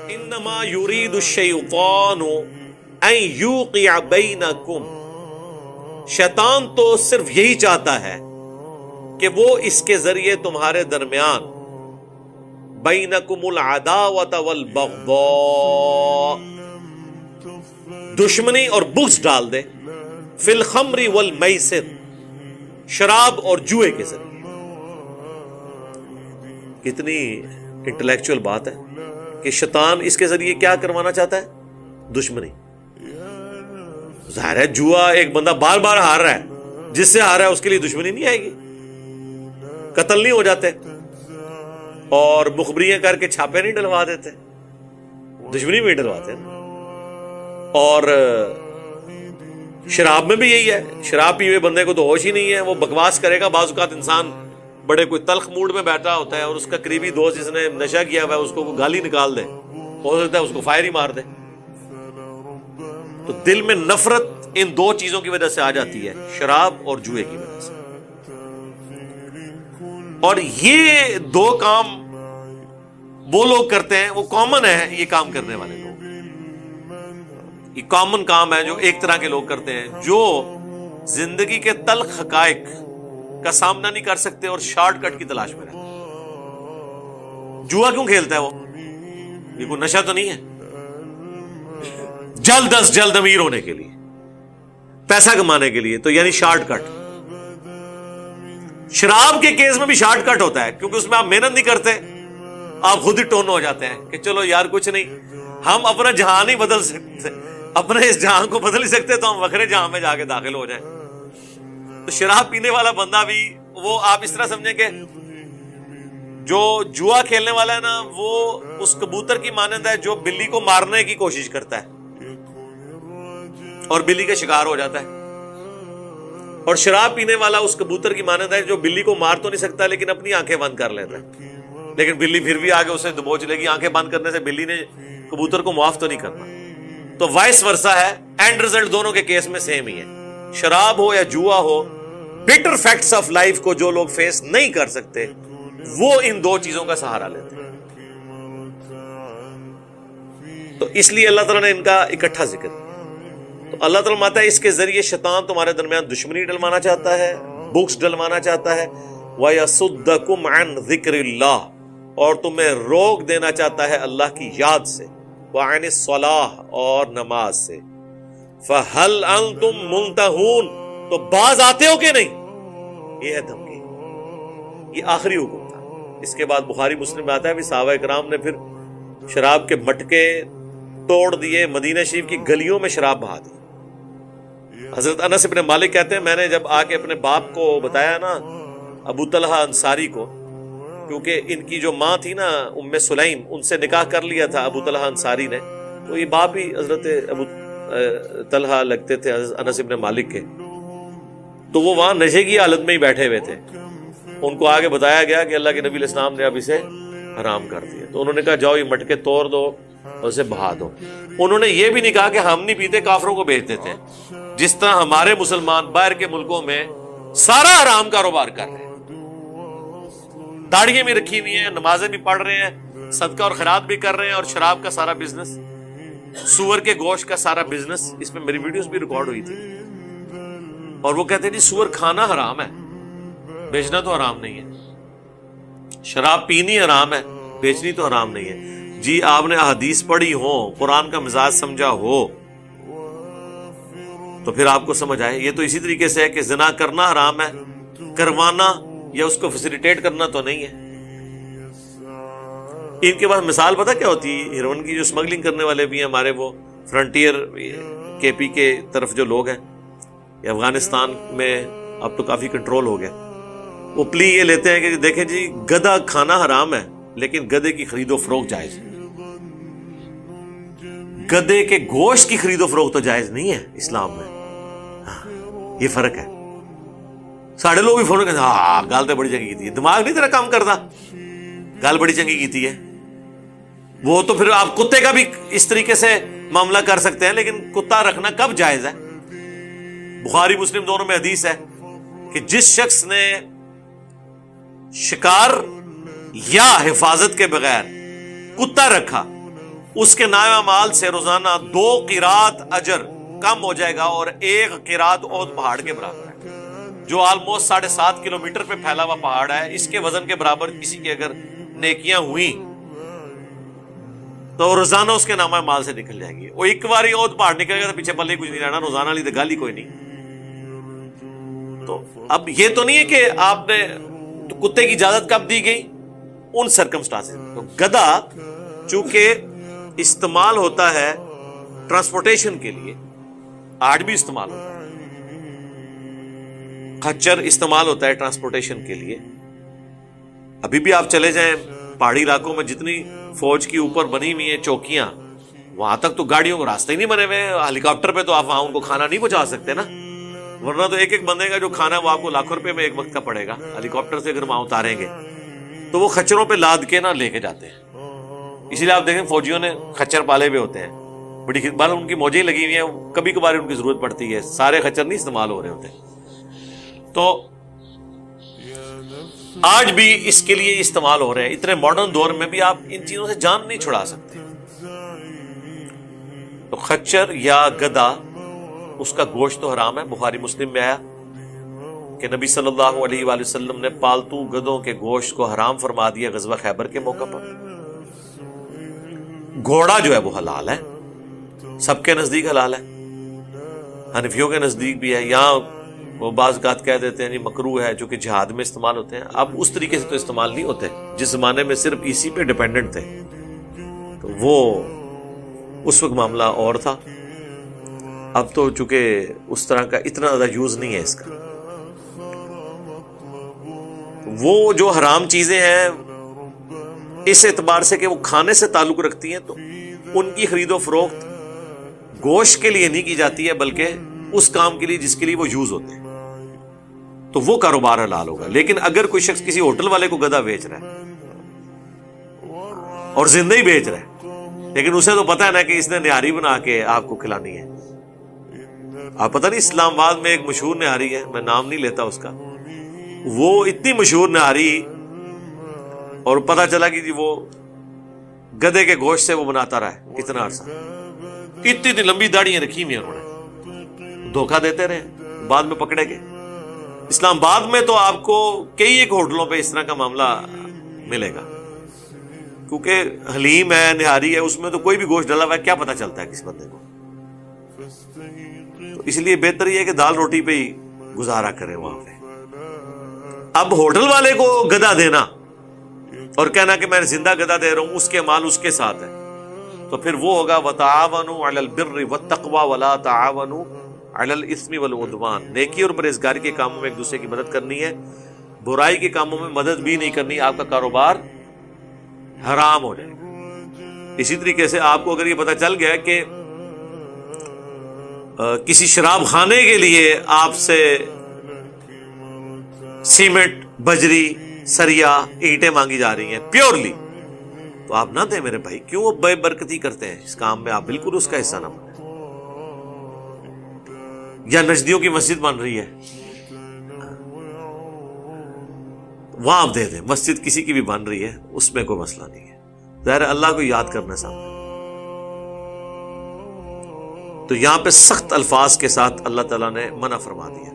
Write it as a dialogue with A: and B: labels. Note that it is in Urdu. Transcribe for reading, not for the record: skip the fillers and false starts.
A: انما یرید الشیطان ان یوقع بینکم، شیطان تو صرف یہی چاہتا ہے کہ وہ اس کے ذریعے تمہارے درمیان بینکم العداوۃ والبغضاء، دشمنی اور بغض ڈال دے، فی الخمر والمیسر، شراب اور جوئے کے ذریعے۔ کتنی انٹلیکچوئل بات ہے کہ شیطان اس کے ذریعے کیا کروانا چاہتا ہے؟ دشمنی۔ ظاہر ہے جوا ایک بندہ بار بار ہار رہا ہے، جس سے ہار رہا ہے اس کے لیے دشمنی نہیں آئے گی، قتل نہیں ہو جاتے اور مخبریاں کر کے چھاپے نہیں ڈلوا دیتے، دشمنی بھی ڈلواتے ہیں۔ اور شراب میں بھی یہی ہے، شراب پیے ہوئے بندے کو تو ہوش ہی نہیں ہے، وہ بکواس کرے گا۔ بعض اوقات انسان بڑے کوئی تلخ موڈ میں بیٹھا ہوتا ہے اور اس کا قریبی دوست جس نے نشہ کیا ہوا ہے اس کو گالی نکال دے، ہو سکتا ہے اس کو فائر ہی مار دے۔ تو دل میں نفرت ان دو چیزوں کی وجہ سے آ جاتی ہے، شراب اور جوئے کی وجہ سے۔ اور یہ دو کام وہ لوگ کرتے ہیں، وہ کامن ہے، یہ کام کرنے والے لوگ، یہ کامن کام ہے جو ایک طرح کے لوگ کرتے ہیں، جو زندگی کے تلخ حقائق کا سامنا نہیں کر سکتے اور شارٹ کٹ کی تلاش میں رہتے ہیں۔ جوا کیوں کھیلتا ہے وہ؟ یہ کوئی نشہ تو نہیں ہے، جلد از جلد امیر ہونے کے لیے، پیسہ کمانے کے لیے، تو یعنی شارٹ کٹ۔ شراب کے کیس میں بھی شارٹ کٹ ہوتا ہے، کیونکہ اس میں آپ محنت نہیں کرتے، آپ خود ہی ٹون ہو جاتے ہیں کہ چلو یار کچھ نہیں، ہم اپنا جہاں نہیں بدل سکتے، اپنے اس جہاں کو بدل نہیں سکتے، تو ہم وکھرے جہاں میں جا کے داخل ہو جائیں۔ تو شراب پینے والا بندہ بھی، وہ آپ اس طرح سمجھیں کہ جو جوا کھیلنے والا ہے نا، وہ اس کبوتر کی مانند ہے جو بلی کو مارنے کی کوشش کرتا ہے اور بلی کا شکار ہو جاتا ہے، اور شراب پینے والا اس کبوتر کی مانند ہے جو بلی کو مار تو نہیں سکتا لیکن اپنی آنکھیں بند کر لیتا ہے، لیکن بلی پھر بھی آگے اسے دبوچ لے گی۔ آنکھیں بند کرنے سے بلی نے کبوتر کو معاف تو نہیں کرنا۔ تو وائس ورسا ہے، اینڈ رزلٹ دونوں کے کیس میں سیم ہی ہے، شراب ہو یا جوا ہو۔ بٹر فیکٹس آف لائف کو جو لوگ فیس نہیں کر سکتے وہ ان دو چیزوں کا سہارا لیتے ہیں۔ تو اس لیے اللہ تعالیٰ نے ان کا اکٹھا ذکر کیا۔ تو اللہ تعالیٰ ماتا ہے اس کے ذریعے شیطان تمہارے درمیان دشمنی ڈلوانا چاہتا ہے، بغض ڈلوانا چاہتا ہے، وَيَصُدَّكُمْ عَنْ ذِكْرِ اللَّهِ، اور تمہیں روک دینا چاہتا ہے اللہ کی یاد سے، وَعَنِ الصَّلَاةِ، اور نماز سے۔ فَهَلْ أَنْتُمْ مُنْتَهُونَ، تو باز آتے ہو کہ نہیں؟ یہ ہے دھمکی، یہ آخری حکم تھا۔ اس کے بعد بخاری مسلم میں آتا ہے بھی صحابہ کرام نے پھر شراب کے مٹکے توڑ دیے، مدینہ شریف کی گلیوں میں شراب بہا دی۔ حضرت انس بن مالک کہتے ہیں میں نے جب آ کے اپنے باپ کو بتایا نا، ابو طلحہ انصاری کو، کیونکہ ان کی جو ماں تھی نا ام سلیم، ان سے نکاح کر لیا تھا ابو طلحہ انصاری نے، تو یہ باپ ہی حضرت ابو طلحہ لگتے تھے حضرت انس بن مالک کے۔ تو وہ وہاں نشے کی حالت میں ہی بیٹھے ہوئے تھے، ان کو آگے بتایا گیا کہ اللہ کے نبی علیہ السلام نے اب اسے حرام کر دیا، تو انہوں نے کہا جاؤ یہ مٹکے توڑ دو اور اسے بہا دو۔ انہوں نے یہ بھی نہیں کہا کہ ہم نہیں پیتے، کافروں کو بیچ دیتے ہیں، جس طرح ہمارے مسلمان باہر کے ملکوں میں سارا حرام کاروبار کر رہے ہیں، داڑیاں بھی رکھی ہوئی ہیں، نمازیں بھی پڑھ رہے ہیں، صدقہ اور خیرات بھی کر رہے ہیں، اور شراب کا سارا بزنس، سور کے گوشت کا سارا بزنس، اس میں میری ویڈیوز بھی ریکارڈ ہوئی تھی۔ اور وہ کہتے ہیں جی سور کھانا حرام ہے، بیچنا تو حرام نہیں ہے، شراب پینی حرام ہے، بیچنی تو حرام نہیں ہے۔ جی آپ نے احادیث پڑھی ہو، قرآن کا مزاج سمجھا ہو، تو پھر آپ کو سمجھ آئے۔ یہ تو اسی طریقے سے ہے کہ زنا کرنا حرام ہے، کروانا یا اس کو فیسیلیٹیٹ کرنا تو نہیں ہے۔ ان کے پاس مثال پتہ کیا ہوتی ہے؟ ہیروئن کی جو اسمگلنگ کرنے والے بھی ہیں ہمارے، وہ فرنٹیئر کے پی کے طرف جو لوگ ہیں، یا افغانستان میں اب تو کافی کنٹرول ہو گیا، وہ پلی یہ لیتے ہیں کہ دیکھیں جی گدھا کھانا حرام ہے لیکن گدھے کی خرید و فروخت جائز ہے، گدھے کے گوشت کی خرید و فروخت تو جائز نہیں ہے اسلام میں۔ یہ فرق ہے۔ ساڑھے لوگ بھی فون کرتے ہیں ہاں گل تو بڑی چنگی کی ہے، دماغ نہیں تیرا کام کرتا، گل بڑی چنگی کی ہے۔ وہ تو پھر آپ کتے کا بھی اس طریقے سے معاملہ کر سکتے ہیں، لیکن کتا رکھنا کب جائز ہے؟ بخاری مسلم دونوں میں حدیث ہے کہ جس شخص نے شکار یا حفاظت کے بغیر کتا رکھا، اس کے نامہ مال سے روزانہ 2 قرات اجر کم ہو جائے گا، اور 1 قرات احد پہاڑ کے برابر ہے، جو آلموسٹ 7.5 کلومیٹر پہ پھیلا ہوا پہاڑ ہے۔ اس کے وزن کے برابر کسی کی اگر نیکیاں ہوئی تو روزانہ اس کے نامہ مال سے نکل جائے گی۔ وہ ایک بار احد پہاڑ نکل گیا تو پیچھے پلے کچھ نہیں رہنا، روزانہ لی تو گالی کوئی نہیں۔ تو اب یہ تو نہیں ہے کہ آپ نے تو کتے کی اجازت کب دی گئی؟ ان سرکمسٹانس۔ تو گدھا چونکہ استعمال ہوتا ہے ٹرانسپورٹیشن کے لیے، آج بھی استعمال ہوتا ہے، خچر استعمال ہوتا ہے ٹرانسپورٹیشن کے لیے۔ ابھی بھی آپ چلے جائیں پہاڑی علاقوں میں، جتنی فوج کی اوپر بنی ہوئی ہیں چوکیاں، وہاں تک تو گاڑیوں کو راستے ہی نہیں بنے ہوئے۔ ہیلی کاپٹر پہ تو آپ وہاں ان کو کھانا نہیں پہنچا سکتے نا، ورنہ تو ایک بندے کا جو کھانا وہ آپ کو لاکھوں روپے میں ایک وقت کا پڑے گا۔ ہیلی کاپٹر سے اگر وہاں اتاریں گے تو وہ خچروں پہ لاد کے نہ لے کے جاتے ہیں۔ اسی لیے آپ دیکھیں فوجیوں نے خچر پالے ہوئے ہوتے ہیں، بڑی خدمات ان کی موجیں لگی ہوئی ہیں، کبھی کبھار ان کی ضرورت پڑتی ہے، سارے خچر نہیں استعمال ہو رہے ہوتے۔ تو آج بھی اس کے لیے استعمال ہو رہے ہیں، اتنے ماڈرن دور میں بھی آپ ان چیزوں سے جان نہیں چھڑا سکتے۔ تو خچر یا گدھا، اس کا گوشت تو حرام ہے۔ بخاری مسلم میں آیا کہ نبی صلی اللہ علیہ وآلہ وسلم نے پالتو گدھوں کے گوشت کو حرام فرما دیا غزوہ خیبر کے موقع پر۔ گھوڑا جو ہے وہ حلال ہے، سب کے نزدیک حلال ہے، حنفیوں کے نزدیک بھی ہے۔ یہاں وہ بعض اوقات کہہ دیتے ہیں جی مکروہ ہے، جو کہ جہاد میں استعمال ہوتے ہیں۔ اب اس طریقے سے تو استعمال نہیں ہوتے، جس زمانے میں صرف اسی پہ ڈیپینڈنٹ تھے تو وہ اس وقت معاملہ اور تھا۔ اب تو چونکہ اس طرح کا اتنا زیادہ یوز نہیں ہے اس کا۔ وہ جو حرام چیزیں ہیں اس اعتبار سے کہ وہ کھانے سے تعلق رکھتی ہیں، تو ان کی خرید و فروخت گوشت کے لیے نہیں کی جاتی ہے، بلکہ اس کام کے لیے جس کے لیے وہ یوز ہوتے ہیں، تو وہ کاروبار حلال ہوگا۔ لیکن اگر کوئی شخص کسی ہوٹل والے کو گدھا بیچ رہا ہے اور زندہ ہی بیچ رہا ہے، لیکن اسے تو پتا ہے نا کہ اس نے نہاری بنا کے آپ کو کھلانی ہے۔ آپ پتہ نہیں اسلام آباد میں ایک مشہور نہاری ہے، میں نام نہیں لیتا اس کا، وہ اتنی مشہور نہاری، اور پتہ چلا کہ جی وہ گدھے کے گوشت سے وہ بناتا رہا ہے اتنا عرصہ، اتنی لمبی داڑیاں رکھی ہوئی ہیں انہوں نے، دھوکہ دیتے رہے، بعد میں پکڑے گئے۔ اسلام آباد میں تو آپ کو کئی ایک ہوٹلوں پہ اس طرح کا معاملہ ملے گا، کیونکہ حلیم ہے، نہاری ہے، اس میں تو کوئی بھی گوشت ڈلا ہوا ہے، کیا پتہ چلتا ہے کس بندے کو۔ تو اس لیے بہتر یہ ہے کہ دال روٹی پہ ہی گزارا کریں وہاں پہ۔ اب ہوٹل والے کو گدھا دینا اور کہنا کہ میں زندہ گدھا دے رہا ہوں، اس کے مال اس کے ساتھ ہے، تو پھر وہ ہوگا وَتَعَاوَنُوا عَلَى الْبِرِّ وَالتَّقْوَى وَلَا تَعَاوَنُوا عَلَى الْإِثْمِ وَالْعُدْوَانِ۔ نیکی اور پرہیزگاری کے کاموں میں ایک دوسرے کی مدد کرنی ہے، برائی کے کاموں میں مدد بھی نہیں کرنی، آپ کا کاروبار حرام ہو جائے گا۔ اسی طریقے سے آپ کو اگر یہ پتہ چل گیا کہ کسی شراب خانے کے لیے آپ سے سیمنٹ، بجری، سریا، اینٹیں مانگی جا رہی ہیں پیورلی، تو آپ نہ دیں میرے بھائی، کیوں بے برکتی کرتے ہیں اس کام میں، آپ بالکل اس کا حصہ نہ بنیں۔ یا نجدیوں کی مسجد بن رہی ہے، وہاں آپ دے دیں، مسجد کسی کی بھی بن رہی ہے، اس میں کوئی مسئلہ نہیں ہے، ظاہر ہے اللہ کو یاد کرنا سامنے۔ تو یہاں پہ سخت الفاظ کے ساتھ اللہ تعالیٰ نے منع فرما دیا۔